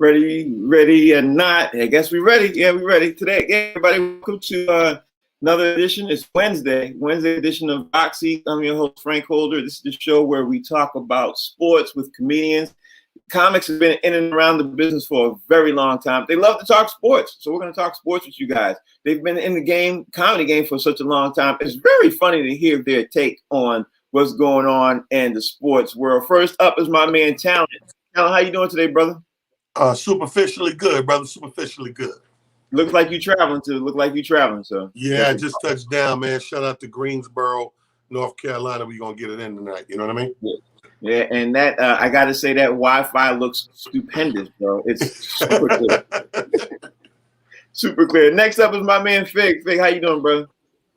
Ready or not? I guess we're ready. Yeah, we're ready today. Yeah, everybody, welcome to another edition. It's Wednesday edition of Boxy. I'm your host, Frank Holder. This is the show where we talk about sports with comedians. Comics have been in and around the business for a very long time. They love to talk sports, so we're going to talk sports with you guys. They've been in the comedy game for such a long time. It's very funny to hear their take on what's going on in the sports world. First up is my man, Talent. Talent, how you doing today, brother? Superficially good, brother. Superficially good. Looks like you traveling too. So yeah, I just touched down, man. Shout out to Greensboro, North Carolina. We're gonna get it in tonight. You know what I mean? Yeah, and that I gotta say that Wi-Fi looks stupendous, bro. It's super clear. Super clear. Next up is my man Fig. Fig, how you doing, brother?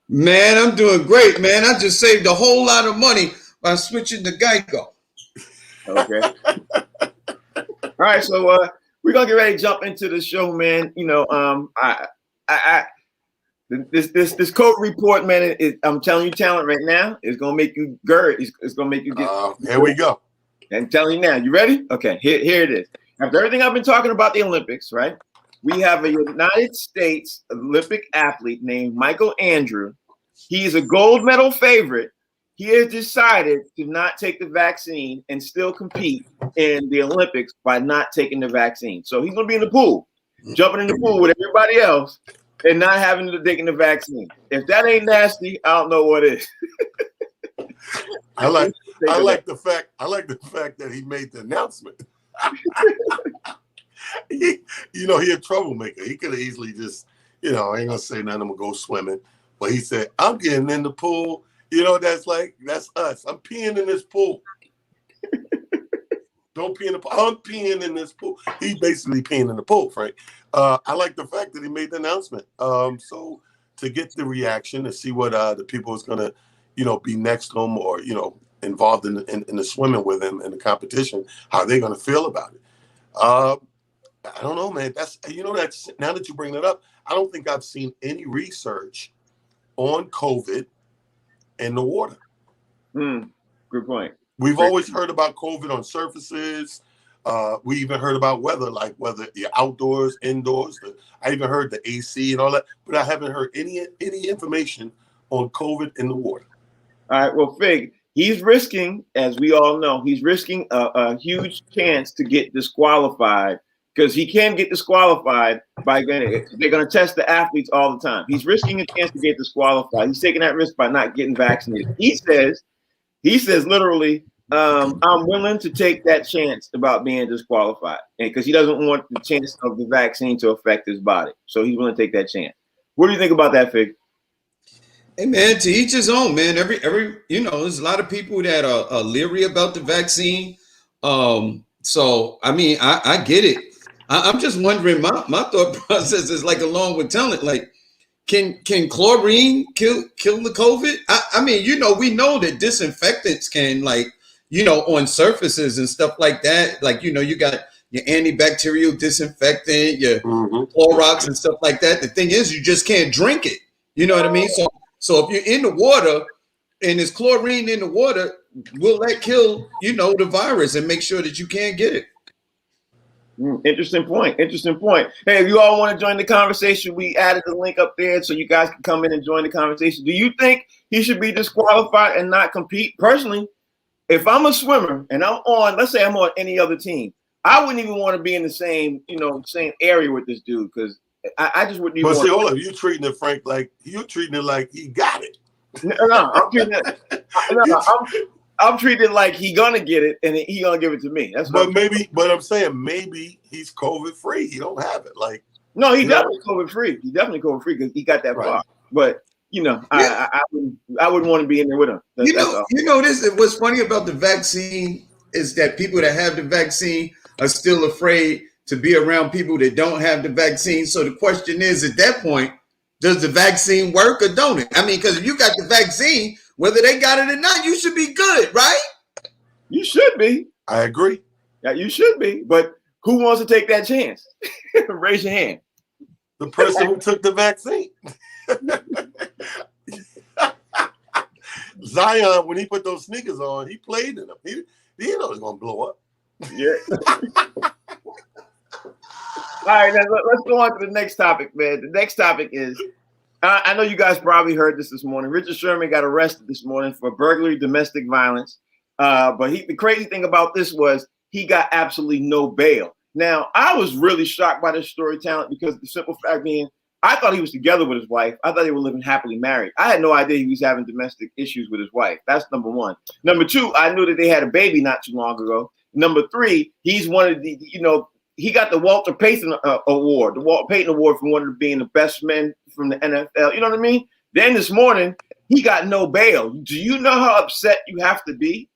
Man, I'm doing great, man. I just saved a whole lot of money by switching to Geico. Okay. All right, so we're gonna get ready to jump into the show, man. You know, this COVID report, man. I'm telling you, Talent, right now, it's gonna make you gird. It's gonna make you get. Here we go. I'm telling you now. You ready? Okay, here it is. After everything I've been talking about the Olympics, right? We have a United States Olympic athlete named Michael Andrew. He is a gold medal favorite. He has decided to not take the vaccine and still compete in the Olympics by not taking the vaccine. So he's going to be in the pool, jumping in the pool with everybody else and not having to take the vaccine. If that ain't nasty, I don't know what is. I like the fact that he made the announcement. He a troublemaker. He could have easily just, I ain't going to say nothing, I'm going to go swimming. But he said, I'm getting in the pool. That's us. I'm peeing in this pool. Don't pee in the pool. I'm peeing in this pool. He's basically peeing in the pool, Frank. I like the fact that he made the announcement. So to get the reaction, to see what the people is going to, be next to him or, involved in the swimming with him in the competition, how they're going to feel about it. I don't know, man. That's now that you bring that up, I don't think I've seen any research on COVID in the water. Good point. We've always heard about COVID on surfaces. We even heard about weather, like whether you're outdoors, indoors. I even heard the AC and all that, but I haven't heard any information on COVID in the water. All right. Well, Fig, he's risking, as we all know, a huge chance to get disqualified because he can get disqualified they're going to test the athletes all the time. He's risking a chance to get disqualified. He's taking that risk by not getting vaccinated. He says literally, I'm willing to take that chance about being disqualified, and because he doesn't want the chance of the vaccine to affect his body, so he's willing to take that chance. What do you think about that, Fig? Hey man, to each his own, man. Every there's a lot of people that are leery about the vaccine. So I mean, I get it. I'm just wondering. My thought process is like along with Talent, like. Can chlorine kill the COVID? I mean, we know that disinfectants can, on surfaces and stuff like that. Like, you got your antibacterial disinfectant, your Clorox and stuff like that. The thing is, you just can't drink it. You know what I mean? So if you're in the water and there's chlorine in the water, will that kill, the virus and make sure that you can't get it? Interesting point. Hey, if you all want to join the conversation, we added the link up there so you guys can come in and join the conversation. Do you think he should be disqualified and not compete? Personally, if I'm a swimmer and let's say I'm on any other team, I wouldn't even want to be in the same area with this dude because I just wouldn't even. But see, hold up, you treating it, Frank, like he got it. No, I'm treating it. I'm treating it like he gonna get it and he gonna give it to me. I'm saying maybe he's COVID free. He don't have it. Like no, he definitely COVID free. He definitely COVID free because he got that far. But I wouldn't want to be in there with him. What's funny about the vaccine is that people that have the vaccine are still afraid to be around people that don't have the vaccine. So the question is, at that point, does the vaccine work or don't it? I mean, because if you got the vaccine, whether they got it or not, you should be good, right? You should be. I agree. Yeah, you should be. But who wants to take that chance? Raise your hand. The person who took the vaccine. Zion, when he put those sneakers on, he played in them. He didn't know it was going to blow up. Yeah. All right, now let's go on to the next topic, man. The next topic is, I know you guys probably heard this morning. Richard Sherman got arrested this morning for burglary, domestic violence. But the crazy thing about this was he got absolutely no bail. Now, I was really shocked by this story, Talent, because the simple fact being, I thought he was together with his wife. I thought they were living happily married. I had no idea he was having domestic issues with his wife. That's number one. Number two, I knew that they had a baby not too long ago. Number three, he's one of the, he got the Walter Payton Award, the Walter Payton Award for one of being the best men from the NFL. You know what I mean? Then this morning, he got no bail. Do you know how upset you have to be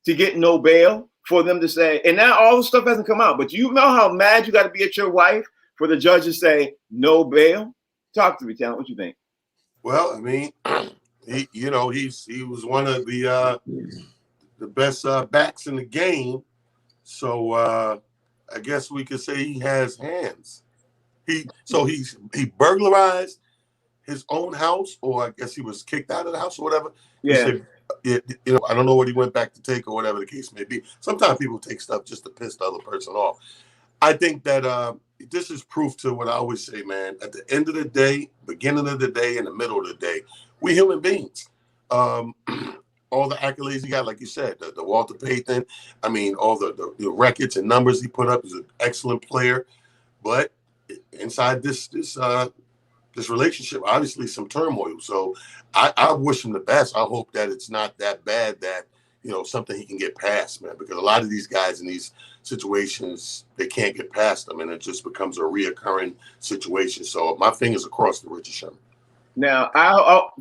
to get no bail for them to say, and now all the stuff hasn't come out, but you know how mad you got to be at your wife for the judge to say no bail? Talk to me, Talent. What you think? Well, I mean, he was one of the best backs in the game. So I guess we could say he has hands. He burglarized his own house, or I guess he was kicked out of the house or whatever. Yeah. I don't know what he went back to take or whatever the case may be. Sometimes people take stuff just to piss the other person off. I think that this is proof to what I always say, man. At the end of the day, beginning of the day, and the middle of the day, we human beings. All the accolades he got, like you said, the Walter Payton, I mean, all the records and numbers he put up. He's an excellent player. But inside this relationship, obviously some turmoil. So I wish him the best. I hope that it's not that bad that, something he can get past, man, because a lot of these guys in these situations, they can't get past them, and it just becomes a reoccurring situation. So my fingers across the Richard Sherman. Now,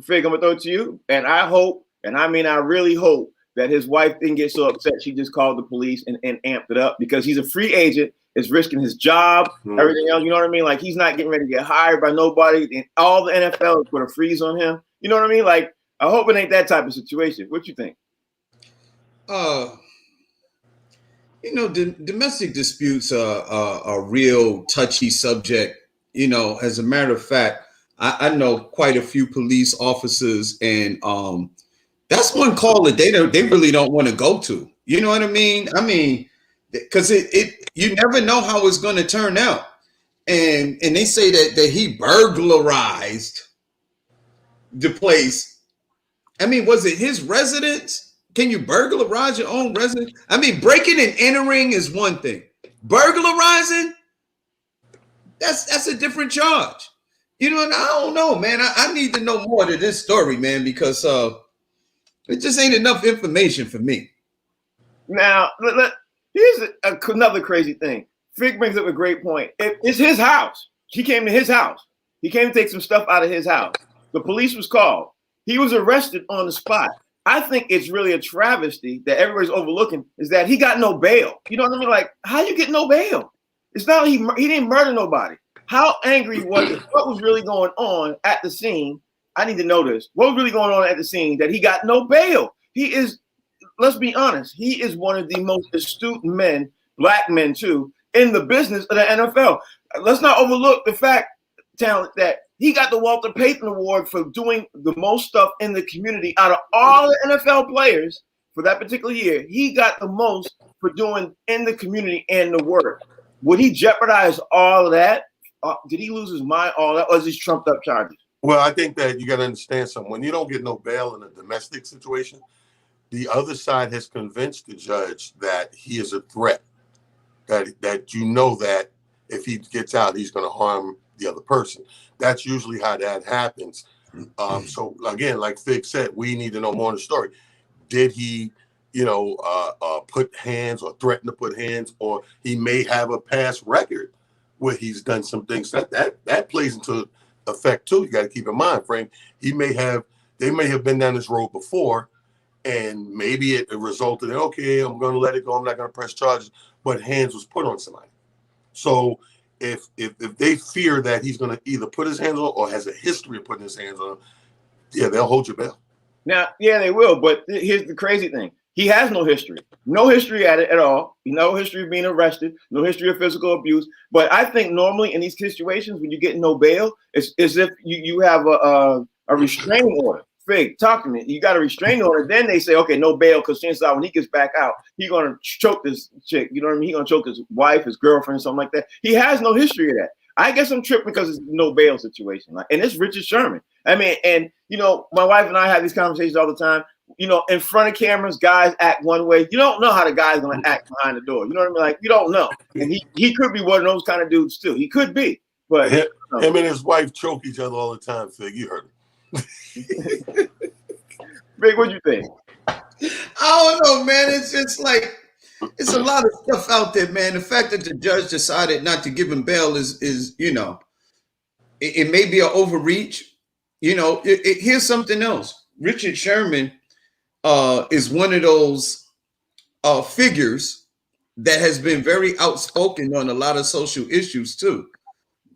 Fig, I'm going to throw it to you, and I hope, and I mean I really hope, that his wife didn't get so upset she just called the police and amped it up, because he's a free agent, is risking his job, everything else, you know what I mean? Like, he's not getting ready to get hired by nobody, and all the NFL is put a freeze on him. You know what I mean? Like, I hope it ain't that type of situation. What you think? Domestic disputes are a real touchy subject. As a matter of fact, I know quite a few police officers, and that's one call that they really don't want to go to. You know what I mean? I mean, because you never know how it's going to turn out, and they say that he burglarized the place. I mean, was it his residence? Can you burglarize your own residence? I mean, breaking and entering is one thing. Burglarizing, that's a different charge. And I don't know, man. I need to know more to this story, man, because it just ain't enough information for me. Now, here's another crazy thing. Fig brings up a great point. It's his house. He came to his house. He came to take some stuff out of his house. The police was called. He was arrested on the spot. I think it's really a travesty that everybody's overlooking is that he got no bail. You know what I mean? Like, how you get no bail? It's not he didn't murder nobody. How angry was it? What was really going on at the scene? I need to know this. What was really going on at the scene that he got no bail? He is, let's be honest, he is one of the most astute men, black men too, in the business of the NFL. Let's not overlook the fact, Talent, that he got the Walter Payton Award for doing the most stuff in the community out of all the NFL players for that particular year. He got the most for doing in the community and the work. Would he jeopardize all of that? Did he lose his mind, all that, or is these trumped up charges? Well, I think that you got to understand something. When you don't get no bail in a domestic situation, the other side has convinced the judge that he is a threat, that that if he gets out, he's going to harm the other person. That's usually how that happens. So again, like Fig said, we need to know more on the story. Did he, put hands or threaten to put hands, or he may have a past record where he's done some things that plays into effect too. You got to keep in mind, Frank. They may have been down this road before, and maybe it resulted in, okay, I'm going to let it go. I'm not going to press charges, but hands was put on somebody. So if they fear that he's going to either put his hands on or has a history of putting his hands on, yeah, they'll hold your bail. Now, yeah, they will. But here's the crazy thing. He has no history at it at all. No history of being arrested, no history of physical abuse. But I think normally in these situations, when you get no bail, it's as if you have a restraining order Fig, talk to me. You got a restraining order. Then they say, okay, no bail, because chances are when he gets back out, he's gonna choke this chick. You know what I mean? He's gonna choke his wife, his girlfriend, something like that. He has no history of that. I guess I'm tripping because it's no bail situation. And it's Richard Sherman. I mean, and you know, my wife and I have these conversations all the time. You know, in front of cameras, guys act one way. You don't know how the guy's gonna act behind the door. You know what I mean? Like, you don't know. And he could be one of those kind of dudes too. He could be. But him and his wife choke each other all the time, Fig. You heard him. Big, what you think? I don't know, man. It's just like it's a lot of stuff out there, man. The fact that the judge decided not to give him bail is you know, it may be an overreach. You know, here's something else. Richard Sherman is one of those figures that has been very outspoken on a lot of social issues too.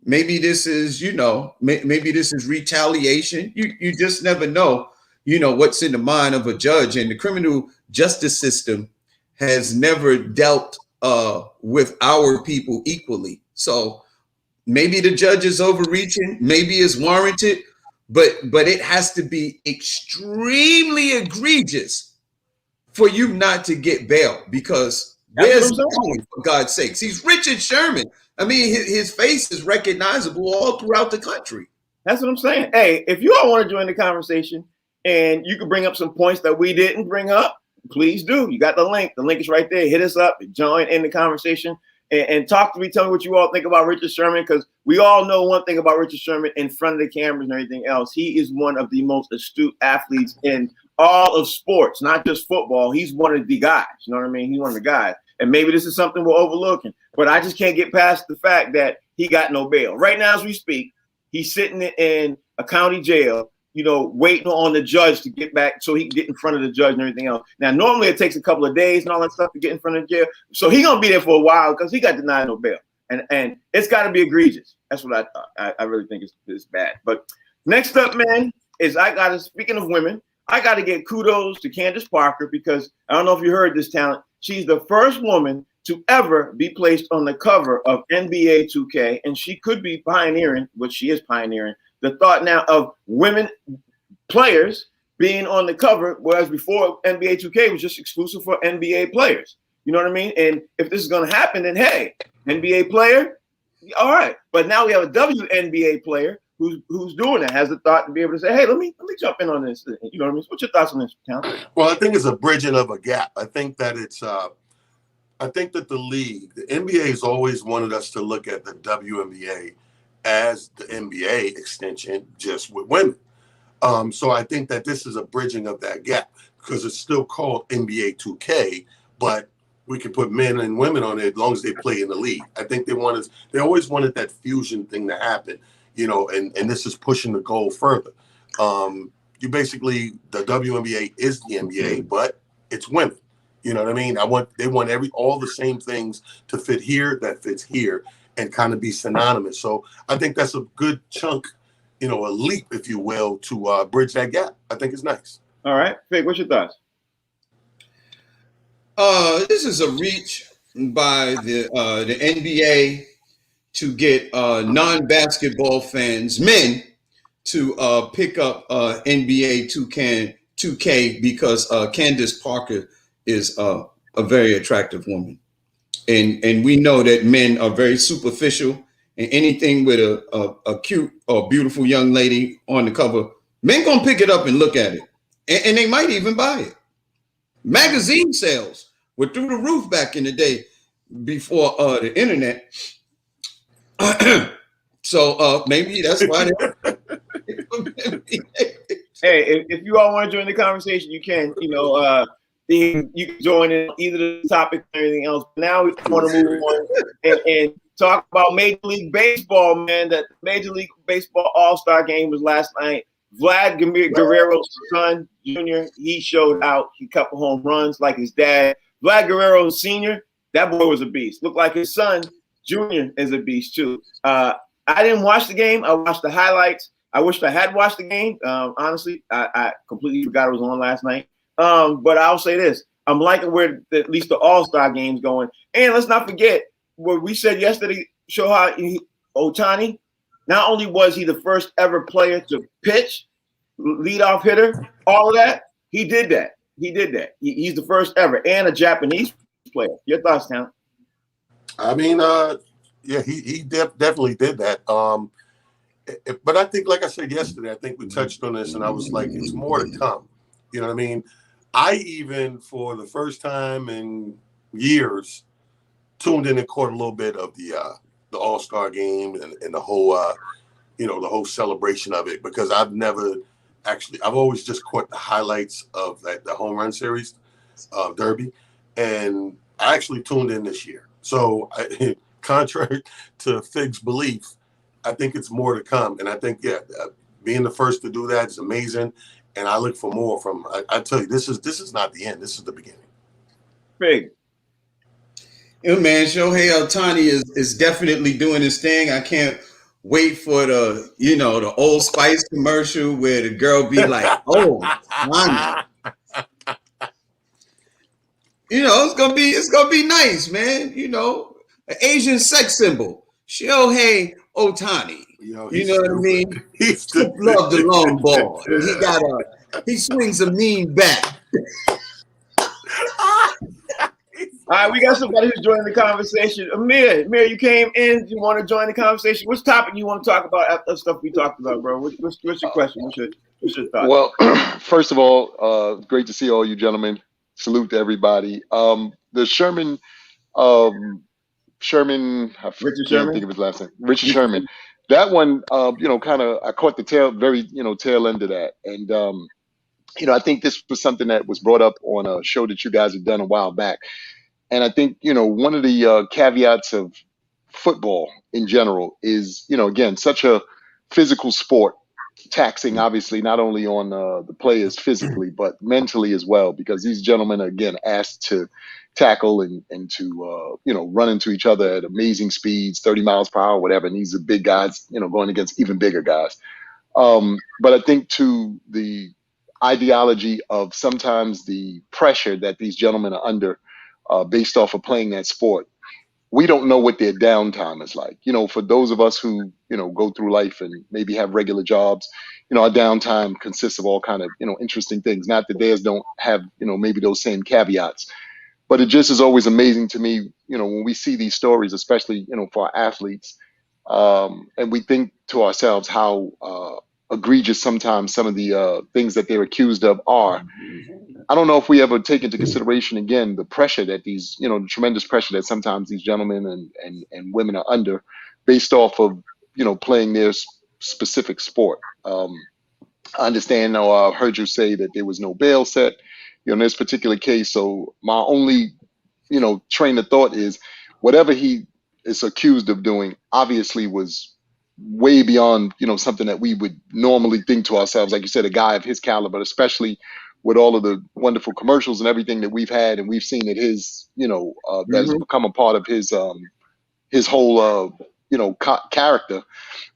Maybe this is, you know, maybe this is retaliation. You just never know, you know, what's in the mind of a judge. And the criminal justice system has never dealt with our people equally. So maybe the judge is overreaching, maybe it's warranted, but it has to be extremely egregious for you not to get bail, because where's going, for God's sakes? He's Richard Sherman. I mean, his face is recognizable all throughout the country. That's what I'm saying. Hey, if you all want to join the conversation and you can bring up some points that we didn't bring up, please do. You got the link. The link is right there. Hit us up, join in the conversation, and talk to me. Tell me what you all think about Richard Sherman, because we all know one thing about Richard Sherman in front of the cameras and everything else. He is one of the most astute athletes in all of sports, not just football. He's one of the guys. You know what I mean? He's one of the guys. And maybe this is something we're overlooking, but I just can't get past the fact that he got no bail. Right now, as we speak, he's sitting in a county jail, you know, waiting on the judge to get back so he can get in front of the judge and everything else. Now, normally it takes a couple of days and all that stuff to get in front of the jail. So he's going to be there for a while because he got denied no bail. And it's got to be egregious. That's what I thought. I really think it's bad. But next up, man, is speaking of women, I got to get kudos to Candace Parker, because I don't know if you heard this talent. She's the first woman to ever be placed on the cover of NBA 2K, and she could be pioneering, which she is pioneering, the thought now of women players being on the cover, whereas before NBA 2K was just exclusive for NBA players. You know what I mean? And if this is going to happen, then hey, NBA player, all right. But now we have a WNBA player who's doing it, has the thought to be able to say, hey, let me jump in on this. You know what I mean? What's your thoughts on this, Talent? Well, I think it's a bridging of a gap. I think that I think that the league, the NBA has always wanted us to look at the WNBA as the NBA extension, just with women. So I think that this is a bridging of that gap, because it's still called NBA 2K, but we can put men and women on it as long as they play in the league. I think they always wanted that fusion thing to happen. You know, and this is pushing the goal further. You basically, the WNBA is the NBA, but it's women. You know what I mean? They want all the same things to fit here that fits here and kind of be synonymous. So I think that's a good chunk, you know, a leap, if you will, to bridge that gap. I think it's nice. All right, Fig, what's your thoughts? This is a reach by the NBA to get non-basketball fans, men, to pick up NBA 2K because Candace Parker is a very attractive woman. And we know that men are very superficial, and anything with a cute or beautiful young lady on the cover, men gonna pick it up and look at it. And they might even buy it. Magazine sales were through the roof back in the day before the internet. So maybe that's why. Hey, if you all want to join the conversation, you can. You know, you can join in either the topic or anything else. Now we want to move on and talk about Major League Baseball, man. That Major League Baseball All-Star game was last night. Vladimir Guerrero's son, Jr., he showed out. He cut home runs like his dad. Vlad Guerrero Sr., that boy was a beast. Looked like his son, Jr., is a beast too. I didn't watch the game. I watched the highlights. I wished I had watched the game. Honestly, I completely forgot it was on last night. But I'll say this. I'm liking where at least the All-Star game's going. And let's not forget what we said yesterday, Shohei Ohtani. Not only was he the first ever player to pitch leadoff hitter, all of that. He did that. He's the first ever, and a Japanese player. Your thoughts, Town? I mean, yeah, he definitely did that. But I think, like I said yesterday, I think we touched on this, and I was like, it's more to come. You know what I mean? I even, for the first time in years, tuned in and caught a little bit of the All-Star game and the whole, the whole celebration of it, because I've always just caught the highlights of the home run series, Derby, and I actually tuned in this year. So, contrary to Fig's belief, I think it's more to come, and I think being the first to do that is amazing, and I look for more from. I tell you, this is not the end. This is the beginning. Fig. Yeah, man, Shohei Ohtani is definitely doing his thing. I can't wait for the Old Spice commercial where the girl be like, "Oh, Ohtani." It's gonna be nice, man. An Asian sex symbol, Shohei Ohtani. You know what I mean? He love the long ball. He swings a mean bat. All right, we got somebody who's joining the conversation. Amir, you came in. You want to join the conversation? Which topic you want to talk about after stuff we talked about, bro? What's your question? What's your thought? Well, first of all, great to see all you gentlemen. Salute to everybody. The Sherman, Richard Sherman? think of his last name. Richard Sherman. That one, kind of, I caught the tail end of that. And, I think this was something that was brought up on a show that you guys had done a while back. And I think, one of the caveats of football in general is, again, such a physical sport, taxing, obviously, not only on the players physically, but mentally as well, because these gentlemen are, again, asked to tackle and to, run into each other at amazing speeds, 30 miles per hour, whatever. And these are big guys, going against even bigger guys. But I think to the ideology of sometimes the pressure that these gentlemen are under based off of playing that sport, we don't know what their downtime is like. For those of us who, go through life and maybe have regular jobs, our downtime consists of all kind of, interesting things. Not that theirs don't have, maybe those same caveats. But it just is always amazing to me, when we see these stories, especially, for our athletes, and we think to ourselves how egregious sometimes some of the things that they're accused of are. I don't know if we ever take into consideration, again, the pressure that these, the tremendous pressure that sometimes these gentlemen and women are under based off of, playing their specific sport. I understand, I heard you say that there was no bail set, in this particular case. So my only, train of thought is whatever he is accused of doing obviously was way beyond, something that we would normally think to ourselves. Like you said, a guy of his caliber, especially with all of the wonderful commercials and everything that we've had, and we've seen that his, that has become a part of his whole, character.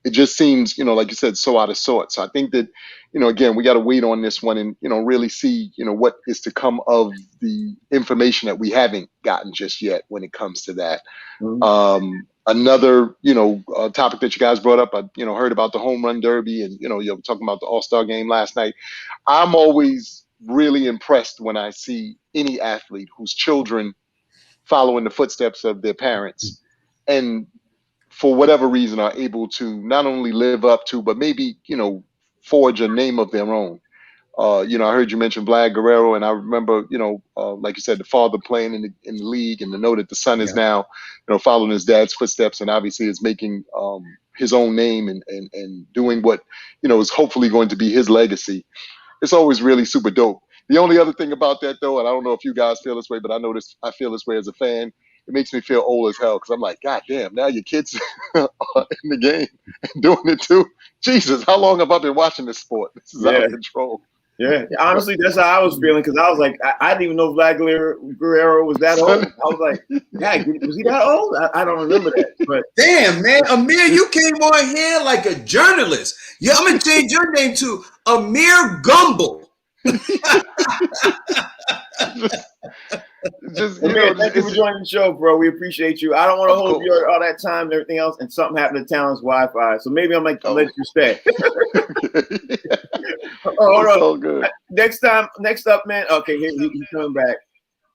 It just seems, like you said, so out of sorts. So I think that, again, we got to wait on this one and, really see, what is to come of the information that we haven't gotten just yet when it comes to that. Another, topic that you guys brought up, I, heard about the home run derby and, you're talking about the All-Star game last night. I'm always really impressed when I see any athlete whose children follow in the footsteps of their parents and for whatever reason are able to not only live up to, but maybe, forge a name of their own. I heard you mention Vlad Guerrero, and I remember, like you said, the father playing in the league, and to know that the son is now, following his dad's footsteps, and obviously is making his own name and doing what, is hopefully going to be his legacy. It's always really super dope. The only other thing about that, though, and I don't know if you guys feel this way, but I feel this way as a fan. It makes me feel old as hell because I'm like, God damn, now your kids are in the game and doing it too. Jesus, how long have I been watching this sport? This is out of control. Yeah, honestly, that's how I was feeling because I was like, I didn't even know Vlad Guerrero was that old. I was like, yeah, was he that old? I don't remember that. But damn, man, Amir, you came on here like a journalist. Yeah, I'm gonna change your name to Amir Gumble. just Thank you for joining the show, bro. We appreciate you. I don't want to hold you all that time and everything else, and something happened to Talon's Wi-Fi, so maybe I'm like let you stay. Hold on. All good. Next up, man. Okay, he's coming back.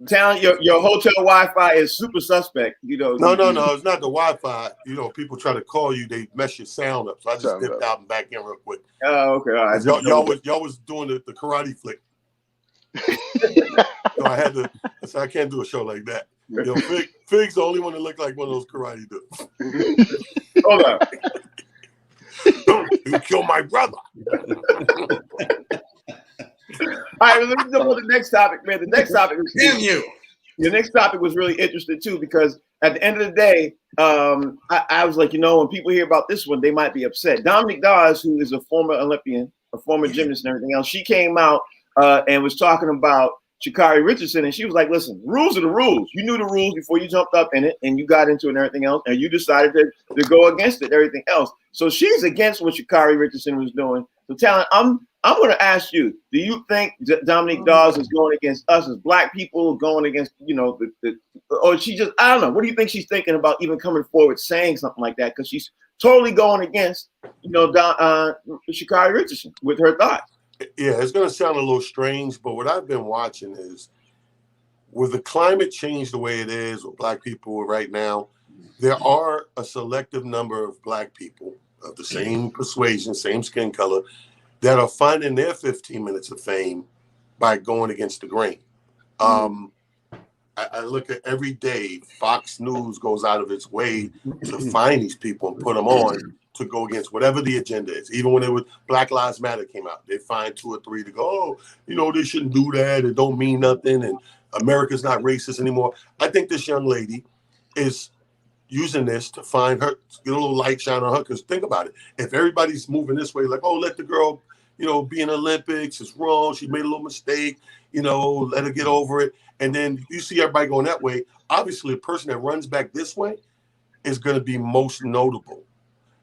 Talon, your hotel Wi-Fi is super suspect. No, it's not the Wi-Fi. People try to call you, they mess your sound up. So I just dipped out and back in real quick. Oh, okay, all right. Y'all was doing the karate flick. So I can't do a show like that. Fig's the only one that looked like one of those karate dudes. Hold on. You kill my brother. All right, let's go to the next topic, man. The next topic was The next topic was really interesting too, because at the end of the day, I was like, when people hear about this one, they might be upset. Dominique Dawes, who is a former Olympian, a former gymnast and everything else, she came out and was talking about Sha'Carri Richardson, and she was like, listen, rules are the rules. You knew the rules before you jumped up in it and you got into it and everything else, and you decided to go against it and everything else. So she's against what Sha'Carri Richardson was doing. So Talon, I'm going to ask you, do you think Dominique Dawes is going against us as Black people, going against, or she just, I don't know. What do you think she's thinking about even coming forward saying something like that? Because she's totally going against, Sha'Carri Richardson with her thoughts. Yeah, it's going to sound a little strange, but what I've been watching is with the climate change the way it is with Black people right now, there are a selective number of Black people of the same persuasion, same skin color, that are finding their 15 minutes of fame by going against the grain. I look at every day, Fox News goes out of its way to find these people and put them on to go against whatever the agenda is. Even when it was Black Lives Matter came out, they find 2 or 3 to go, they shouldn't do that. It don't mean nothing. And America's not racist anymore. I think this young lady is using this to find her, get a little light shine on her. Because think about it. If everybody's moving this way, like, let the girl, be in the Olympics, it's wrong. She made a little mistake, let her get over it. And then you see everybody going that way. Obviously, a person that runs back this way is going to be most notable.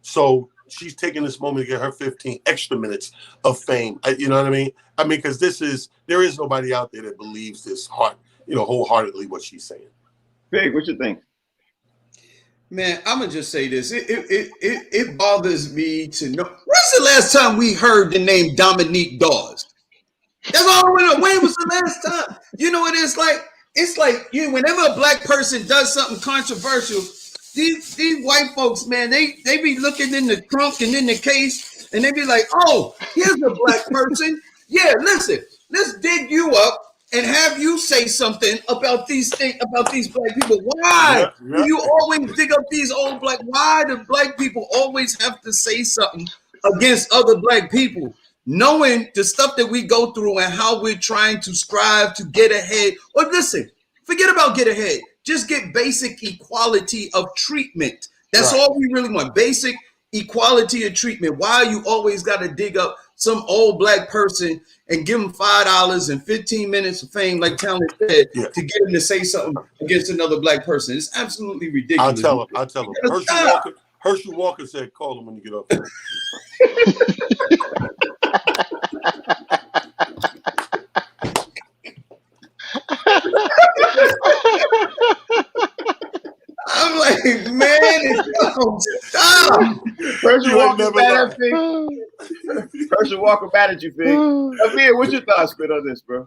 So she's taking this moment to get her 15 extra minutes of fame. You know what I mean? Because there is nobody out there that believes this wholeheartedly what she's saying. Big, what you think? Man, I'm gonna just say this. It bothers me to know. When's the last time we heard the name Dominique Dawes? That's all I want to know. When was the last time? You know what it's like? It's like whenever a Black person does something controversial, these white folks, man, they be looking in the trunk and in the case, and they be like, oh, here's a Black person. Yeah, listen, let's dig you up and have you say something about these things, about these Black people. Why do you always dig up these old Black? Why do Black people always have to say something against other Black people? Knowing the stuff that we go through and how we're trying to strive to get ahead. Or listen, forget about get ahead. Just get basic equality of treatment. That's all we really want. Basic equality of treatment. Why you always got to dig up some old Black person and give them $5 and 15 minutes of fame, like Talon said, to get him to say something against another Black person? It's absolutely ridiculous. I'll tell him. Herschel Walker said, call him when you get up there. I'm like, man, stop. Herschel Walker mad at you, Fig. Amir, what's your thoughts, Spit, on this, bro?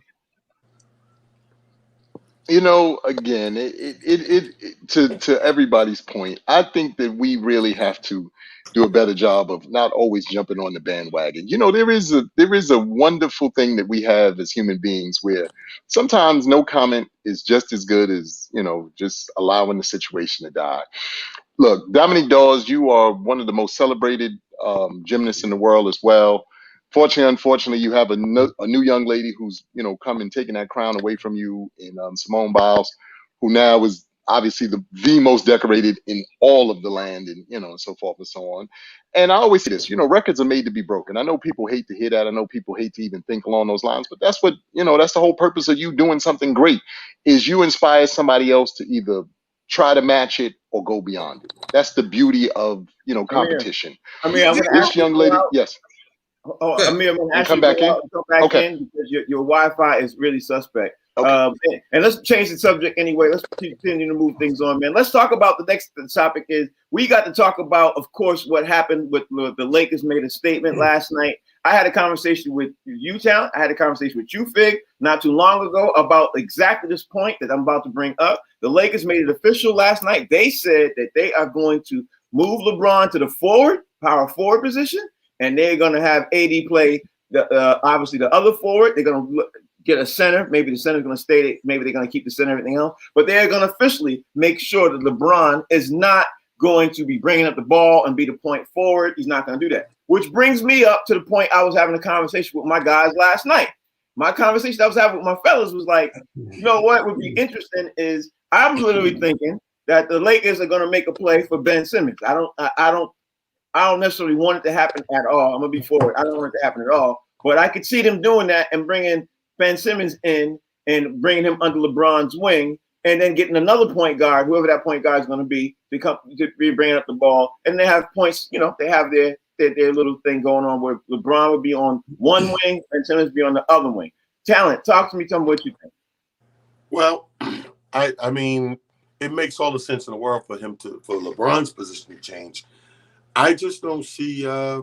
Again, to everybody's point, I think that we really have to do a better job of not always jumping on the bandwagon. There is a wonderful thing that we have as human beings where sometimes no comment is just as good as, just allowing the situation to die. Look, Dominique Dawes, you are one of the most celebrated gymnasts in the world as well. Fortunately, unfortunately, you have a new young lady who's, come and taken that crown away from you in Simone Biles, who now is obviously the most decorated in all of the land, and and so forth and so on. And I always say this, records are made to be broken. I know people hate to hear that. I know people hate to even think along those lines, but that's what, that's the whole purpose of you doing something great, is you inspire somebody else to either try to match it or go beyond it. That's the beauty of, competition. This young lady, yes. Oh, Amir, I'm going to ask come back in. Come back in because your Wi-Fi is really suspect. Okay. And let's change the subject anyway. Let's continue to move things on, man. Let's talk about the next topic. Is we got to talk about, of course, what happened with the Lakers made a statement last night. I had a conversation with you, Town. I had a conversation with you, Fig, not too long ago about exactly this point that I'm about to bring up. The Lakers made it official last night. They said that they are going to move LeBron to the power forward position, and they're going to have AD play obviously the other forward. They're going to get a center. Maybe the center's going to stay. Maybe they're going to keep the center, everything else. But they're going to officially make sure that LeBron is not going to be bringing up the ball and be the point forward. He's not going to do that. Which brings me up to the point I was having a conversation with my guys last night. My conversation I was having with my fellas was like, you know what would be interesting is I'm literally thinking that the Lakers are going to make a play for Ben Simmons. I don't necessarily want it to happen at all. I'm going to be forward. I don't want it to happen at all. But I could see them doing that and bringing Ben Simmons in and bringing him under LeBron's wing, and then getting another point guard, whoever that point guard is going to be bringing up the ball. And they have points, they have their little thing going on where LeBron would be on one wing and Simmons be on the other wing. Talent, talk to me. Tell me what you think. Well, I mean, it makes all the sense in the world for LeBron's position to change. I just don't see. I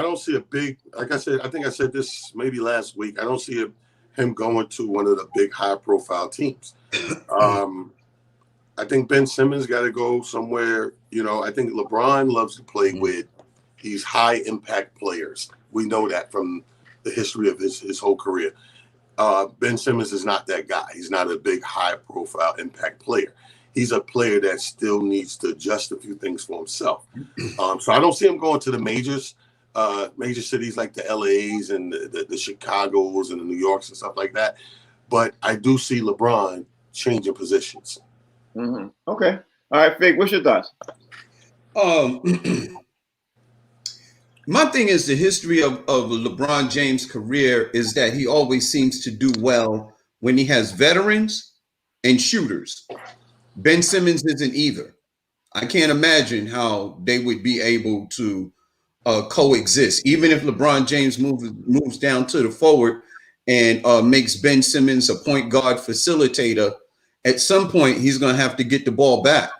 don't see a big. Like I said, I think I said this maybe last week. I don't see him going to one of the big high-profile teams. I think Ben Simmons got to go somewhere. I think LeBron loves to play with these high-impact players. We know that from the history of his whole career. Ben Simmons is not that guy. He's not a big, high-profile impact player. He's a player that still needs to adjust a few things for himself. So I don't see him going to the major cities like the LAs and the Chicagos and the New Yorks and stuff like that. But I do see LeBron changing positions. Mm-hmm. Okay. All right, Fig, what's your thoughts? My thing is the history of LeBron James' career is that he always seems to do well when he has veterans and shooters. Ben Simmons isn't either. I can't imagine how they would be able to coexist. Even if LeBron James moves down to the forward and makes Ben Simmons a point guard facilitator, at some point he's going to have to get the ball back.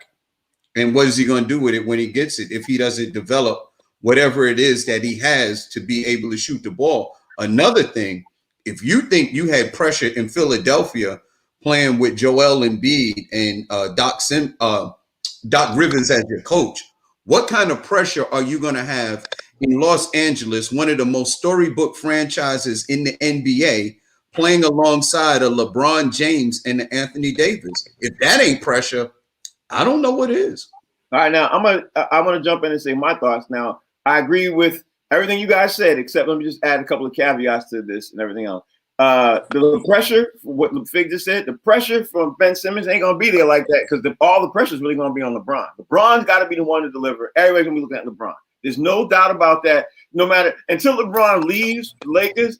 And what is he going to do with it when he gets it if he doesn't develop whatever it is that he has to be able to shoot the ball? Another thing, if you think you had pressure in Philadelphia playing with Joel Embiid and Doc Rivers as your coach, what kind of pressure are you going to have in Los Angeles, one of the most storybook franchises in the NBA, playing alongside a LeBron James and Anthony Davis? If that ain't pressure, I don't know what is. All right, now I'm gonna jump in and say my thoughts. Now, I agree with everything you guys said, except let me just add a couple of caveats to this and everything else. The pressure, what Fig just said, the pressure from Ben Simmons ain't gonna be there like that because all the pressure is really gonna be on LeBron. LeBron's got to be the one to deliver. Everybody's gonna be looking at LeBron. There's no doubt about that. No matter until LeBron leaves the Lakers,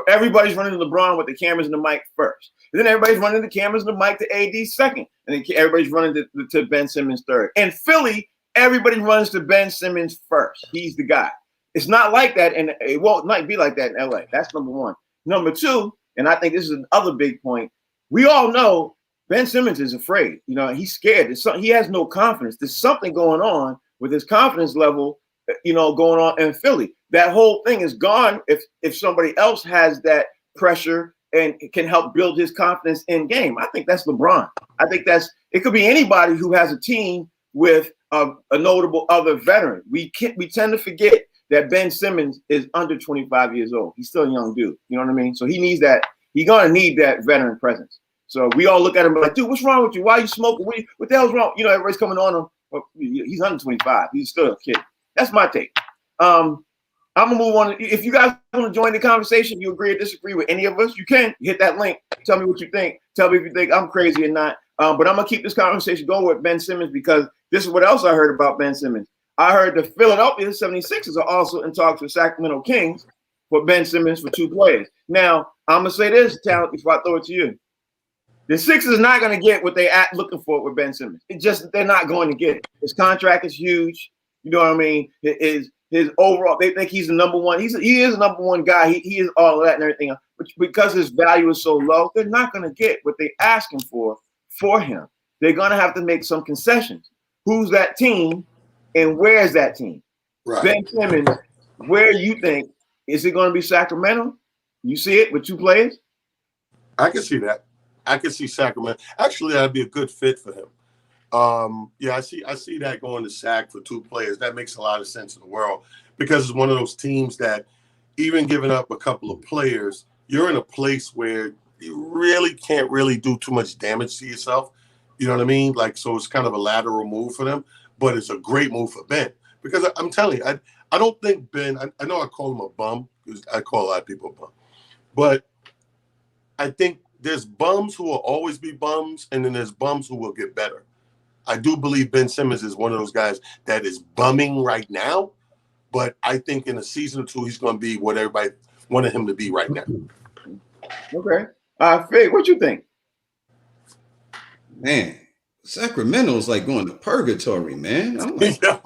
everybody's running to LeBron with the cameras and the mic first. And then everybody's running the cameras and the mic to AD second, and then everybody's running to Ben Simmons third. In Philly, everybody runs to Ben Simmons first. He's the guy. It's not like that, and it won't might be like that in LA. That's number one. Number two, and I think this is another big point. We all know Ben Simmons is afraid. He's scared. He has no confidence. There's something going on with his confidence level, going on in Philly. That whole thing is gone if somebody else has that pressure and can help build his confidence in game. I think that's LeBron. I think it could be anybody who has a team with a notable other veteran. We tend to forget that Ben Simmons is under 25 years old. He's still a young dude. You know what I mean? So he needs that. He's going to need that veteran presence. So we all look at him like, dude, what's wrong with you? Why are you smoking? What the hell's wrong? Everybody's coming on him. Well, he's under 25. He's still a kid. That's my take. I'm gonna move on. If you guys want to join the conversation, you agree or disagree with any of us, you can hit that link. Tell me what you think. Tell me if you think I'm crazy or not. But I'm gonna keep this conversation going with Ben Simmons because this is what else I heard about Ben Simmons. I heard the Philadelphia 76ers are also in talks with Sacramento Kings for Ben Simmons for 2 players. Now, I'm gonna say this, Talent, before I throw it to you. The Sixers are not gonna get what they're looking for with Ben Simmons. They're not going to get it. His contract is huge. You know what I mean? His overall, they think he's the number one. He is the number one guy. He is all of that and everything else. but because his value is so low, they're not going to get what they're asking for him. They're going to have to make some concessions. Who's that team, and where is that team? Right. Ben Simmons, where you think, is it going to be Sacramento? You see it with two players? I can see that. I can see Sacramento. Actually, that'd be a good fit for him. Yeah, I see that going to Sac for two players. That makes a lot of sense in the world because it's one of those teams that even giving up a couple of players, you're in a place where you really can't really do too much damage to yourself. You know what I mean? Like, so it's kind of a lateral move for them, but it's a great move for Ben because I'm telling you, I don't think Ben, I know I call him a bum because I call a lot of people a bum, but I think there's bums who will always be bums, and then there's bums who will get better. I do believe Ben Simmons is one of those guys that is bumming right now, but I think in a season or two, he's going to be what everybody wanted him to be right now. Okay. Fig, what you think? Man, Sacramento's like going to purgatory, man. I'm like, No,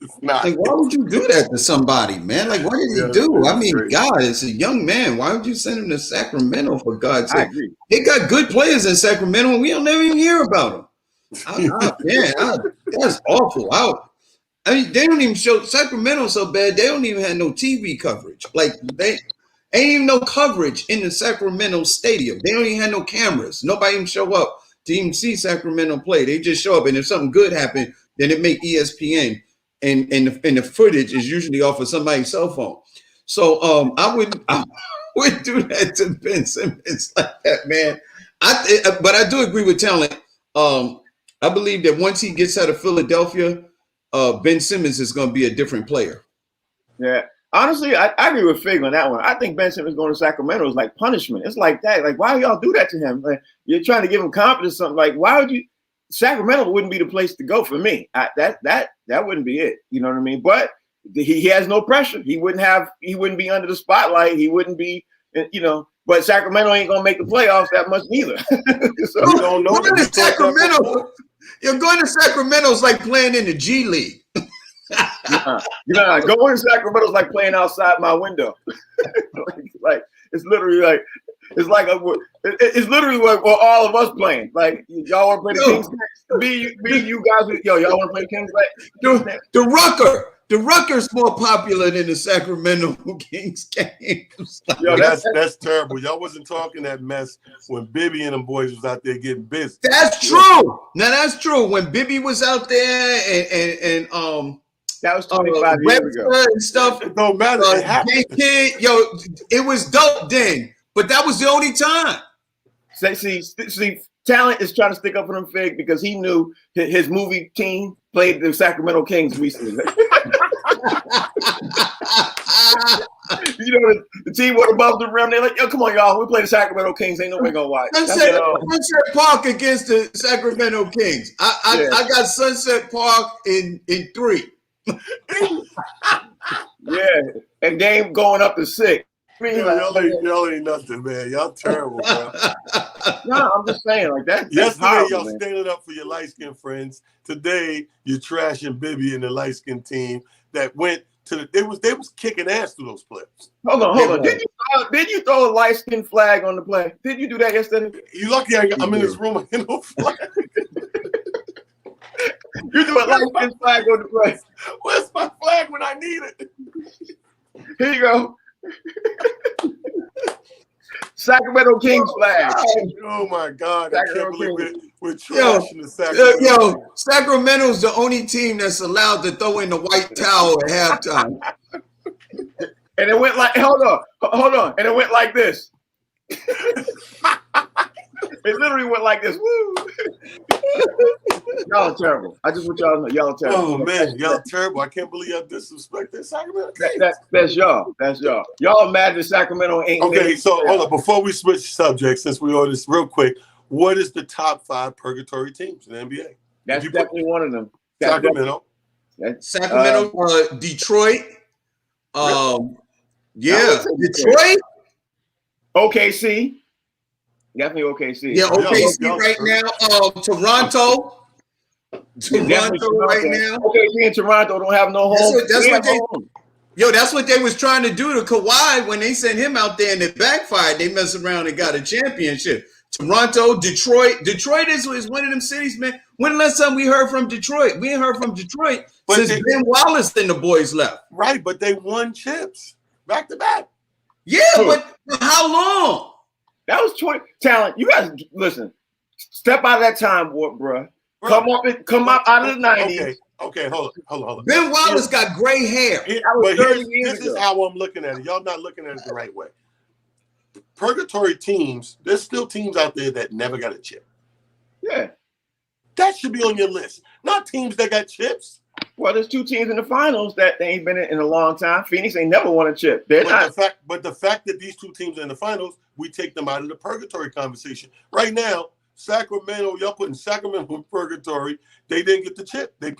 it's not. like, why would you do that to somebody, man? Like, what did he do? I mean, God, it's a young man. Why would you send him to Sacramento, for God's sake? They got good players in Sacramento, and we don't ever even hear about them. That's awful. I mean, they don't even show Sacramento so bad. They don't even have no TV coverage. Like, they ain't even no coverage in the Sacramento stadium. They don't even have no cameras. Nobody even show up to even see Sacramento play. They just show up, and if something good happened, then it make ESPN, and the footage is usually off of somebody's cell phone. So I wouldn't do that to Ben Simmons like that, man. But I do agree with talent. I believe that once he gets out of Philadelphia, Ben Simmons is going to be a different player. Yeah. Honestly, I agree with Fig on that one. I think Ben Simmons going to Sacramento is like punishment. It's like that. Like, why do y'all do that to him? Like, you're trying to give him confidence. Something like, why would you? Sacramento wouldn't be the place to go for me. That wouldn't be it. You know what I mean? But he has no pressure. He wouldn't be under the spotlight. He wouldn't be, you know. But Sacramento ain't gonna make the playoffs that much neither. So you don't know. Going to Sacramento, you're going to Sacramento is like playing in the G League. Going to Sacramento is like playing outside my window. like it's literally like it's literally what all of us playing. Like, y'all want to play the Kings? You guys, y'all want to play the Kings? Like The Rutgers more popular than the Sacramento Kings games. Yo, that's terrible. Y'all wasn't talking that mess when Bibby and them boys was out there getting busy. That's true. Now that's true. When Bibby was out there and that was 25 years ago and stuff. It don't matter. It was dope then, but that was the only time. See, talent is trying to stick up for them, Fig, because he knew his movie team played the Sacramento Kings recently. You know, the team went above the rim. They're like, yo, come on, y'all. We play the Sacramento Kings. Ain't nobody gonna watch. Sunset Park against the Sacramento Kings. I got Sunset Park in 3. Yeah, and game going up to 6. I mean, y'all ain't nothing, man. Y'all terrible, bro. No, I'm just saying, like that. Yesterday, y'all standing up for your light skinned friends. Today, you're trashing Bibby and the light skinned team that went to the. They was kicking ass to those players. Hold on. Did you throw a light skin flag on the play? Did you do that yesterday? You lucky I'm in this room. I ain't no flag. You do a light skin flag on the play. Where's my flag when I need it? Here you go. Sacramento Kings flag. Oh my God! I can't believe we're trashing the Sacramento. Yo, Sacramento's the only team that's allowed to throw in the white towel at halftime. And it went like, hold on, and it went like this. It literally went like this. Woo! Y'all are terrible. I just want y'all to know y'all are terrible. Oh man, y'all terrible. I can't believe y'all disrespect that Sacramento Kings. That's y'all. Y'all are mad that Sacramento ain't. Okay, so hold on. Before we switch subjects, since we on this real quick, what is the top 5 purgatory teams in the NBA? That's definitely one of them. Sacramento. Sacramento, Detroit. Yeah, Detroit. OKC. Definitely OKC. Yeah, OKC right now. Toronto right now. OKC and Toronto don't have no home. That's what they. Yo, that's what they was trying to do to Kawhi when they sent him out there and it backfired. They messed around and got a championship. Toronto, Detroit. Detroit is one of them cities, man. When the last time we heard from Detroit? We ain't heard from Detroit since Ben Wallace and the boys left. Right, but they won chips back to back. Yeah, but how long? That was 20 talent. You guys listen. Step out of that time warp, bro. Come up out of the 90s. Okay, hold on. Ben Wallace got gray hair. This is how I'm looking at it. Y'all not looking at it the right way. Purgatory teams, there's still teams out there that never got a chip. Yeah. That should be on your list. Not teams that got chips. Well, there's 2 teams in the finals that they ain't been in a long time. Phoenix ain't never won a chip. But the fact that these 2 teams are in the finals, we take them out of the purgatory conversation. Right now, Sacramento, y'all putting Sacramento in purgatory. They didn't get the chip. They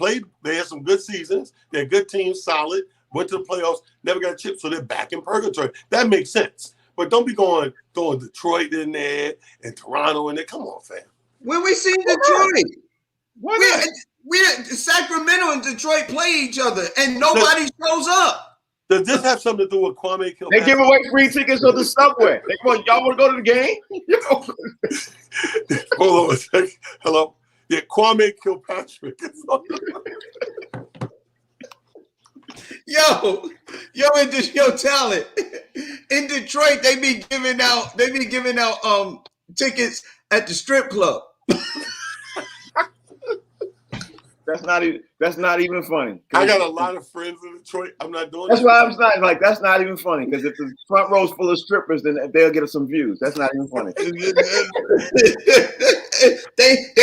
had some good seasons. They're good teams, solid, went to the playoffs, never got a chip, so they're back in purgatory. That makes sense. But don't be throwing Detroit in there and Toronto in there. Come on, fam. When we seen Detroit, Sacramento and Detroit play each other, and nobody shows up. Does this have something to do with Kwame Kilpatrick? They give away free tickets to the subway. Y'all want to go to the game? Hold on a second. Hello? Yeah, Kwame Kilpatrick. Yo, talent. In Detroit, they be giving out tickets at the strip club. That's not even funny. I got a lot of friends in Detroit. I'm not doing that's why I'm not like that's not even funny because if the front row's full of strippers, then they'll get us some views. That's not even funny. they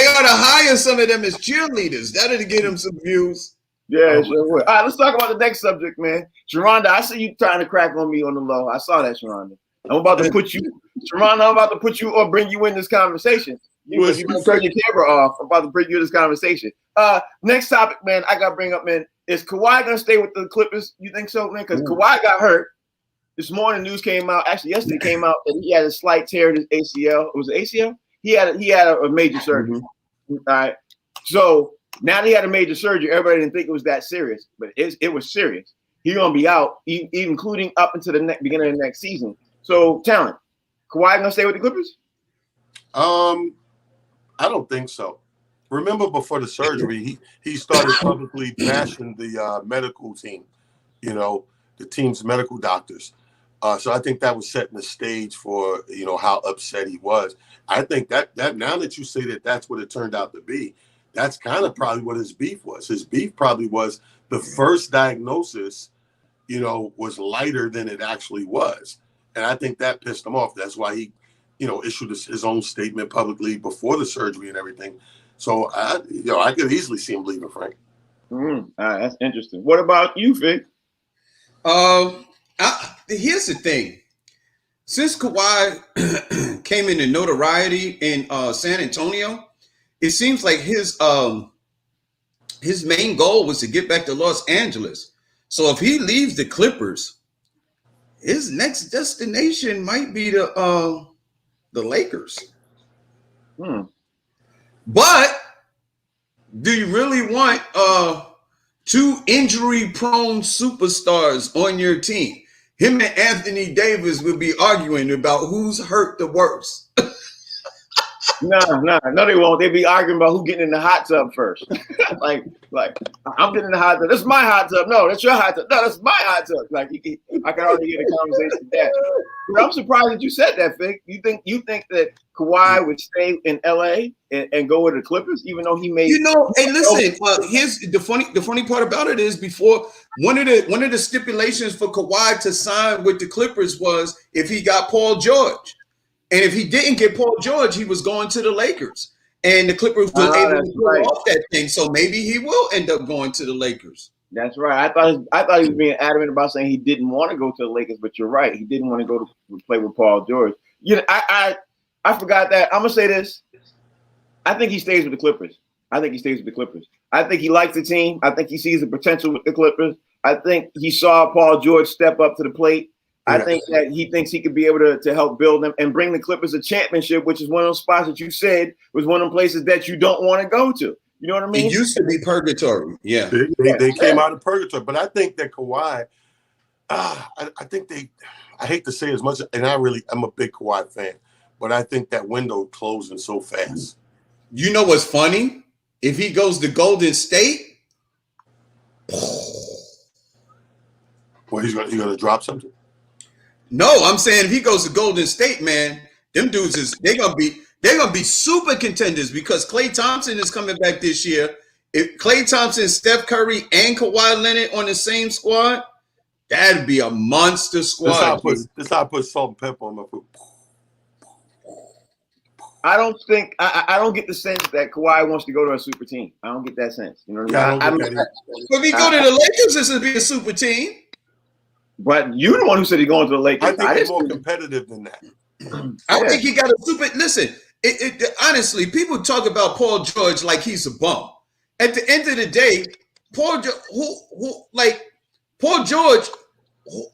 ought to hire some of them as cheerleaders. That'll get them some views. Yeah, sure would. All right, let's talk about the next subject, man. Sharonda, I see you trying to crack on me on the low. I saw that, Sharonda. I'm about to put you or bring you in this conversation. You turn your camera off. I'm about to bring you in this conversation. Next topic, man, I got to bring up, man. Is Kawhi going to stay with the Clippers? You think so, man? Because Kawhi got hurt. This morning news came out. Actually, yesterday came out that he had a slight tear in his ACL. Was it ACL? He had a major surgery. All right. So now that he had a major surgery, everybody didn't think it was that serious, but it was serious. He's going to be out, including up into the beginning of the next season. So, talent, Kawhi going to stay with the Clippers? I don't think so. Remember before the surgery, he started publicly bashing the medical team, the team's medical doctors. So I think that was setting the stage for, how upset he was. I think that now that you say that that's what it turned out to be, that's kind of probably what his beef was. His beef probably was the first diagnosis, was lighter than it actually was. And I think that pissed him off. That's why he, issued his own statement publicly before the surgery and everything. So I could easily see him leaving, Frank. That's interesting. What about you, Vic? Here's the thing. Since Kawhi came into notoriety in San Antonio, it seems like his main goal was to get back to Los Angeles. So if he leaves the Clippers, his next destination might be the Lakers. But do you really want 2 injury-prone superstars on your team? Him and Anthony Davis will be arguing about who's hurt the worst. No, they won't. They'll be arguing about who getting in the hot tub first. like I'm getting in the hot tub. This is my hot tub. No, that's your hot tub. No, that's my hot tub. Like I can already get a conversation with that. But I'm surprised that you said that, Vic. You think that Kawhi would stay in LA and go with the Clippers, even though he made hey, listen, here's the funny part about it is before one of the stipulations for Kawhi to sign with the Clippers was if he got Paul George. And if he didn't get Paul George, he was going to the Lakers. And the Clippers was able to pull off that thing. So maybe he will end up going to the Lakers. That's right. I thought he was being adamant about saying he didn't want to go to the Lakers, but you're right. He didn't want to go to play with Paul George. I forgot that. I'm gonna say this. I think he stays with the Clippers. I think he likes the team. I think he sees the potential with the Clippers. I think he saw Paul George step up to the plate. I think that he thinks he could be able to help build them and bring the Clippers a championship, which is one of those spots that you said was one of the places that you don't want to go to. You know what I mean? It used to be purgatory. Yeah. They came out of purgatory. But I think that Kawhi, I think I hate to say as much, and I'm a big Kawhi fan, but I think that window closing so fast. You know what's funny? If he goes to Golden State, Well, he's gonna drop something. no, I'm saying if he goes to Golden State, man, them dudes they're gonna be super contenders because Klay Thompson is coming back this year. If Klay Thompson, Steph Curry, and Kawhi Leonard on the same squad, that'd be a monster squad. This how I put salt and pepper on my food. I don't think I don't get the sense that Kawhi wants to go to a super team. I don't get that sense. You know what I mean? If he go to the Lakers, this would be a super team. But you're the one who said he's going to the Lakers. I think he's more competitive than that. I think he got a super. Listen, honestly, people talk about Paul George like he's a bum. At the end of the day, Paul George,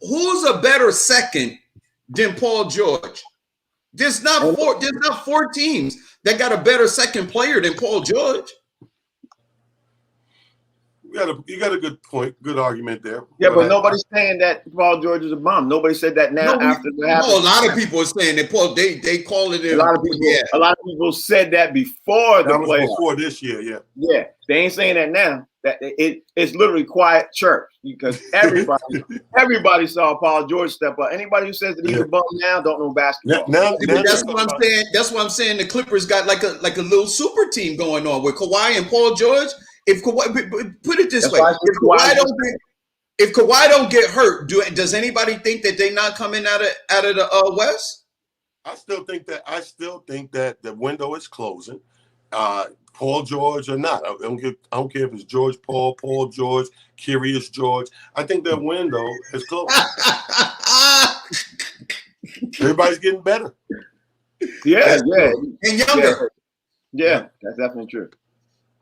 who's a better second than Paul George? There's not four teams that got a better second player than Paul George. You got a good point, good argument there. Yeah, but nobody's saying that Paul George is a bum. Nobody said that now after the happened. No, a lot of people are saying that Paul. They call it. A lot of people said that before the playoffs. Before this year, yeah. Yeah, they ain't saying that now. That it's literally quiet church because everybody saw Paul George step up. Anybody who says that he's a bum now don't know basketball. Now, that's what I'm saying. That's what I'm saying. The Clippers got like a little super team going on with Kawhi and Paul George. If Kawhi, put it this way, if Kawhi don't get hurt, does anybody think that they not coming out of the West? I still think that the window is closing. Paul George or not. I don't care if it's George Paul, Paul George, Curious George. I think that window is closed. Everybody's getting better. Yeah, and younger. Yeah, that's definitely true.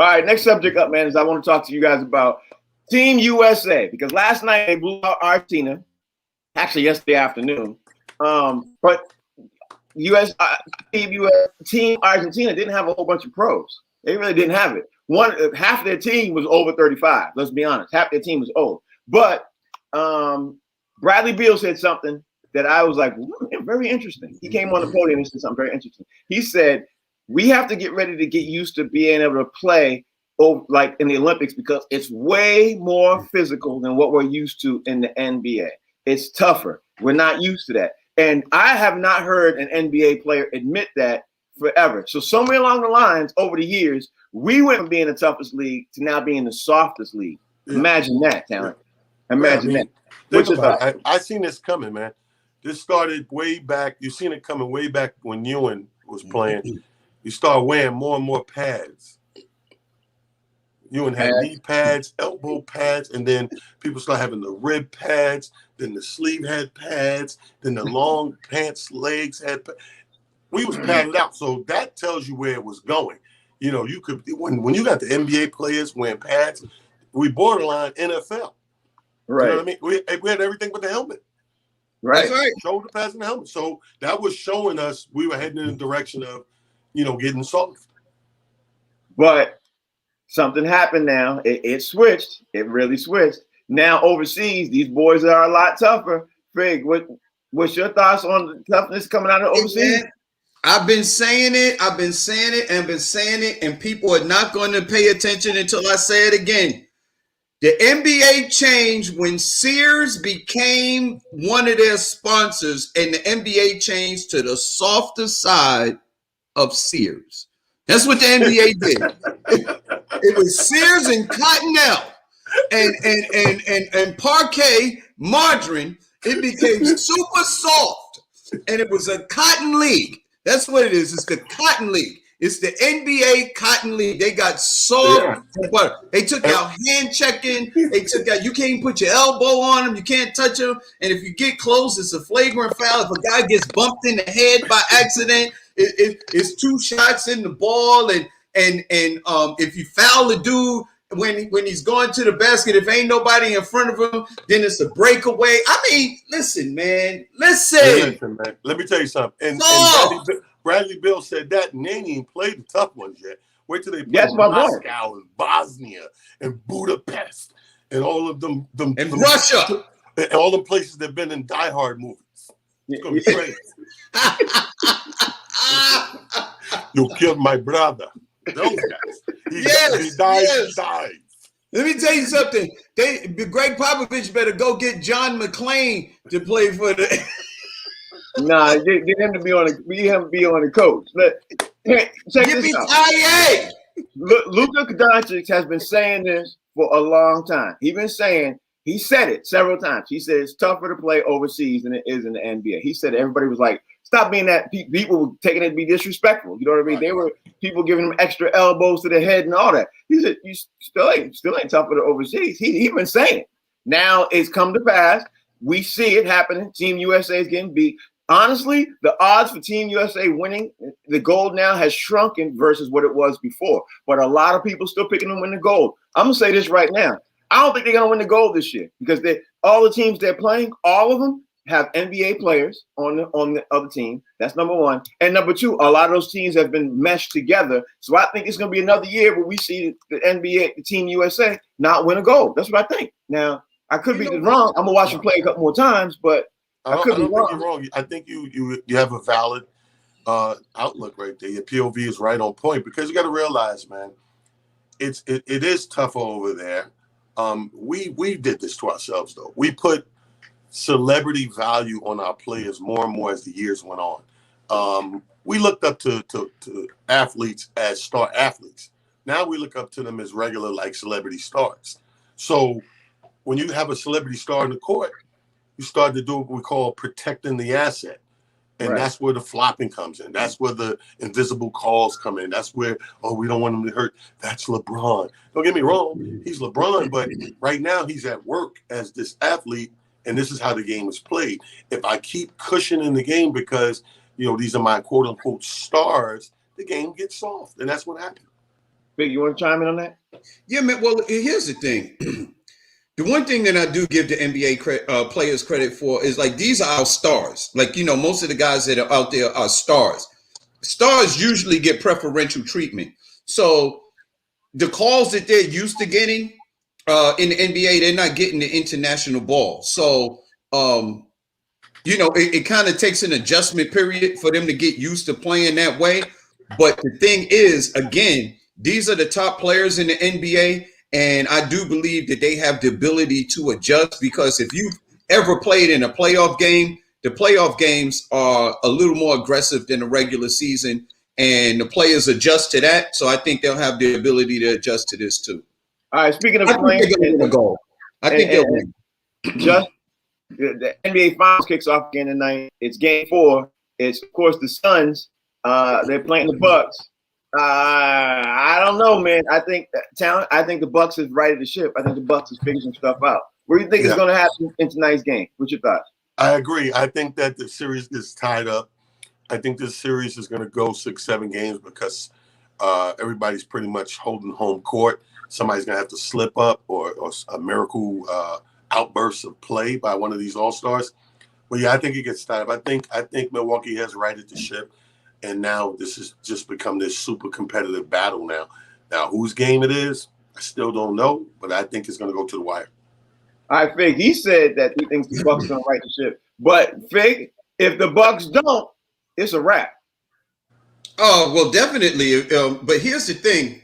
All right, next subject up, man, is I want to talk to you guys about Team USA because last night they blew out Argentina. Actually, yesterday afternoon. But Team Argentina didn't have a whole bunch of pros. They really didn't have it. Half their team was over 35. Let's be honest. Half their team was old. But Bradley Beal said something that I was like, very interesting. He came on the podium and said something very interesting. He said, we have to get ready to get used to being able to play like in the Olympics because it's way more physical than what we're used to in the NBA. It's tougher. We're not used to that. And I have not heard an NBA player admit that forever. So somewhere along the lines over the years, we went from being the toughest league to now being the softest league. Yeah. Imagine that, talent. Imagine that. I seen this coming, man. This started way back. You've seen it coming way back when Ewing was playing. You start wearing more and more pads. Ewing had knee pads, elbow pads, and then people start having the rib pads. Then the sleeve had pads. Then the long pants legs had pads. We was padded out, so that tells you where it was going. You know, you could when you got the NBA players wearing pads, we borderline NFL. Right. You know what I mean? We had everything but the helmet. Right. That's right. Shoulder pads and the helmet. So that was showing us we were heading in the direction of, getting soft. But something happened now. It switched. It really switched. Now overseas, these boys are a lot tougher. Fig, what's your thoughts on the toughness coming out of overseas? I've been saying it, and people are not going to pay attention until I say it again. The NBA changed when Sears became one of their sponsors, and the NBA changed to the softer side of Sears. That's what the NBA did. It was Sears and Cottonelle and Parquet margarine. It became super soft, and it was a cotton league. That's what it is. It's the Cotton League. It's the NBA Cotton League. They got soft butter. They took out hand checking. They took out, you can't put your elbow on them. You can't touch them. And if you get close, it's a flagrant foul. If a guy gets bumped in the head by accident, it's 2 shots in the ball. And if you foul the dude when he's going to the basket, if ain't nobody in front of him, then it's a breakaway. I mean, listen, man. Listen, man. Let me tell you something. And Bradley Beal said that, and they ain't even played the tough ones yet. Wait till they play Moscow and Bosnia and Budapest and all of them. And Russia. And all the places they've been in Die Hard movies. It's gonna be crazy. You killed my brother. Those guys. He dies. Yes. He dies. Let me tell you something. Greg Popovich better go get John McClane to play for the. Nah, get him to be on the coach. Check Give this me out. Luka Doncic has been saying this for a long time. He said it several times. He said it's tougher to play overseas than it is in the NBA. He said everybody was like, stop being that. People were taking it to be disrespectful. You know what I mean? Right. They were people giving him extra elbows to the head and all that. He said, you still ain't tougher to overseas. He been saying it. Now it's come to pass. We see it happening. Team USA is getting beat. Honestly, the odds for Team USA winning the gold now has shrunken versus what it was before. But a lot of people still picking them to win the gold. I'm going to say this right now. I don't think they're going to win the gold this year because all the teams they're playing, all of them have NBA players on the other team. That's number one. And number two, a lot of those teams have been meshed together. So I think it's going to be another year where we see the NBA, the Team USA, not win a gold. That's what I think. Now, I could be wrong. I'm going to watch them play a couple more times, but I don't think you're wrong. I think you have a valid outlook right there. Your POV is right on point because you got to realize, man, it is tougher over there. We did this to ourselves though. We put celebrity value on our players more and more as the years went on. We looked up to athletes as star athletes. Now we look up to them as regular like celebrity stars. So when you have a celebrity star in the court, you start to do what we call protecting the asset. And that's where the flopping comes in. That's where the invisible calls come in. That's where, we don't want him to hurt. That's LeBron. Don't get me wrong. He's LeBron, but right now he's at work as this athlete, and this is how the game is played. If I keep cushioning the game because, these are my quote-unquote stars, the game gets soft, and that's what happened. Big, you want to chime in on that? Yeah, man. Well, here's the thing. The one thing that I do give the NBA players credit for is like these are our stars. Like, most of the guys that are out there are stars. Stars usually get preferential treatment. So the calls that they're used to getting in the NBA, they're not getting the international ball. So, it kind of takes an adjustment period for them to get used to playing that way. But the thing is, again, these are the top players in the NBA. And I do believe that they have the ability to adjust because if you've ever played in a playoff game, the playoff games are a little more aggressive than the regular season, and the players adjust to that. So I think they'll have the ability to adjust to this too. All right. Speaking of playing, I think they'll win. Just the NBA Finals kicks off again tonight. It's Game 4. It's of course the Suns. They're playing the Bucks. I don't know, man. I think the Bucks is righted the ship. I think the Bucks is figuring some stuff out. What do you think is going to happen in tonight's game? What's your thoughts? I agree. I think that the series is tied up. I think this series is going to go 6-7 games because everybody's pretty much holding home court. Somebody's going to have to slip up or a miracle outburst of play by one of these all-stars. Well, yeah, I think it gets tied up. I think Milwaukee has righted the ship. And now this has just become this super competitive battle now. Now, whose game it is, I still don't know, but I think it's going to go to the wire. All right, Fig, he said that he thinks the Bucks are going to right the ship. But, Fig, if the Bucks don't, it's a wrap. Oh, well, definitely. But here's the thing.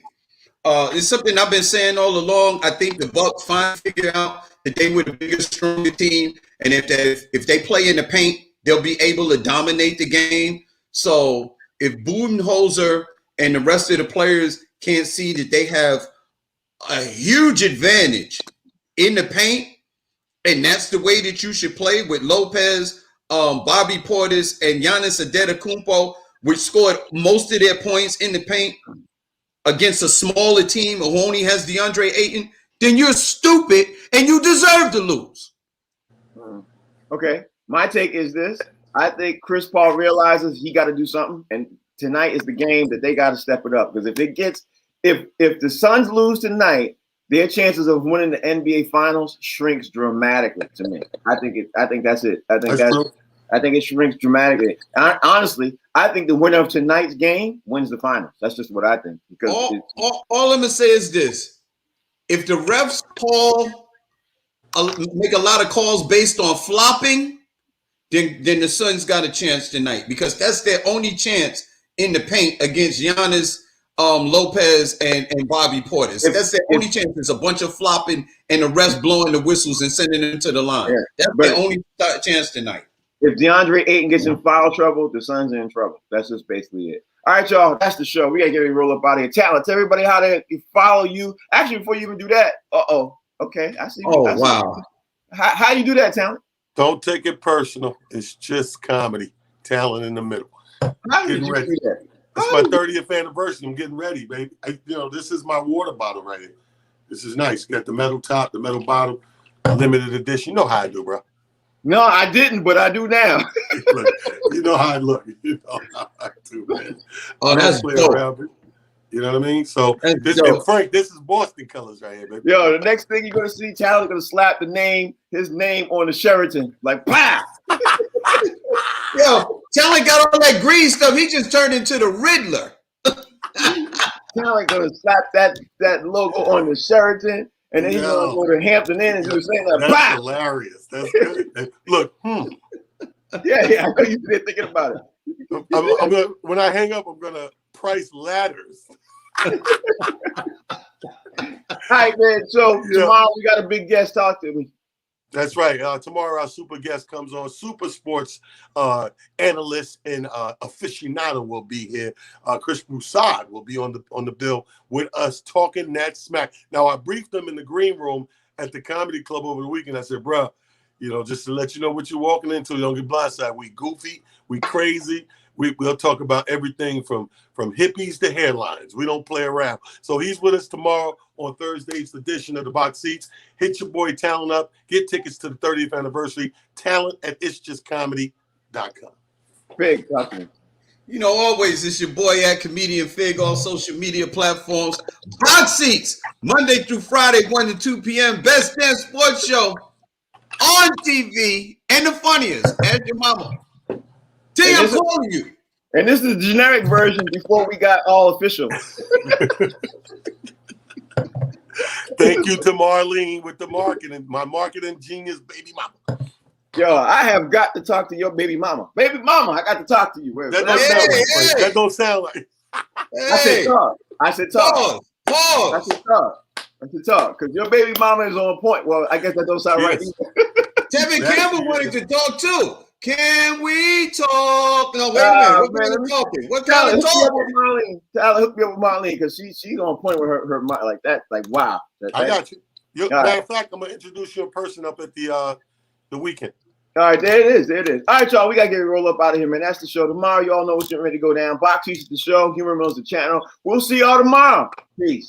It's something I've been saying all along. I think the Bucks finally figured out that they were the biggest, stronger team. And if they play in the paint, they'll be able to dominate the game. So if Budenholzer and the rest of the players can't see that they have a huge advantage in the paint, and that's the way that you should play with Lopez, Bobby Portis, and Giannis Antetokounmpo, which scored most of their points in the paint against a smaller team who only has DeAndre Ayton, then you're stupid and you deserve to lose. Okay, my take is this. I think Chris Paul realizes he got to do something, and tonight is the game that they got to step it up. Because if the Suns lose tonight, their chances of winning the NBA Finals shrinks dramatically. To me, I think that's it. I think it shrinks dramatically. Honestly, I think the winner of tonight's game wins the finals. That's just what I think. Because all I'm gonna say is this: if the refs call make a lot of calls based on flopping, then the Suns got a chance tonight, because that's their only chance in the paint against Giannis, Lopez, and Bobby Portis. That's their only chance. It's a bunch of flopping and the rest blowing the whistles and sending them to the line. Yeah, that's their only chance tonight. If DeAndre Ayton gets in foul trouble, the Suns are in trouble. That's just basically it. All right, y'all. That's the show. We got to get ready to roll up out of here. Talent, tell everybody how to follow you. Actually, before you even do that, okay. I see. Wow. How you do that, Talent? Don't take it personal. It's just comedy. Talent in the middle. How did you do that? It's my 30th anniversary. I'm getting ready, baby. This is my water bottle right here. This is nice. Got the metal top, the metal bottle, limited edition. You know how I do, bro. No, I didn't, but I do now. You know how I look. You know how I do, man. Oh, that's dope. You know what I mean? So, Frank, this is Boston colors right here, baby. Yo, the next thing you're going to see, Talent's going to slap his name on the Sheraton. Like, pow! Yo, Talent got all that green stuff. He just turned into the Riddler. Talent going to slap that logo on the Sheraton. And then he's going to go to Hampton Inn and do the same. Like, that's hilarious. That's good. Look, Yeah, I know you've been thinking about it. I'm gonna, when I hang up, I'm going to price ladders. All right, man. So tomorrow we got a big guest. Talk to me. That's right. Tomorrow our super guest comes on. Super sports analyst and aficionado will be here. Chris Broussard will be on the bill with us talking that smack. Now I briefed them in the green room at the comedy club over the weekend. I said, bro, just to let you know what you're walking into. You don't get blindsided. We goofy. We crazy. We'll talk about everything from hippies to hairlines. We don't play around. So he's with us tomorrow on Thursday's edition of the Box Seats. Hit your boy Talent up. Get tickets to the 30th anniversary. Talent at itsjustcomedy.com. Big talking. Always it's your boy at Comedian Fig on social media platforms. Box Seats, Monday through Friday, 1 to 2 p.m. Best Damn Sports Show on TV. And the funniest, ask your mama. I'm calling you. And this is the generic version before we got all official. Thank you to Marlene with the marketing, my marketing genius, baby mama. Yo, I have got to talk to your baby mama. Baby mama, I got to talk to you. That don't sound like. I said talk. I said talk. Because your baby mama is on point. Well, I guess that don't sound right either. Tevin Campbell wanted to talk too. Can we talk? No, wait a minute. What kind of talking? What kind of talking? Tyler, hook me up with Marlene because she's on point with her mind like that. Like, wow. I got you. Matter of fact, I'm gonna introduce you in person up at the weekend. All right, there it is. All right, y'all. We gotta get a roll up out of here, man. That's the show. Tomorrow, y'all know what's getting ready to go down. Box Seats is the show. Humor Mills the channel. We'll see y'all tomorrow. Peace.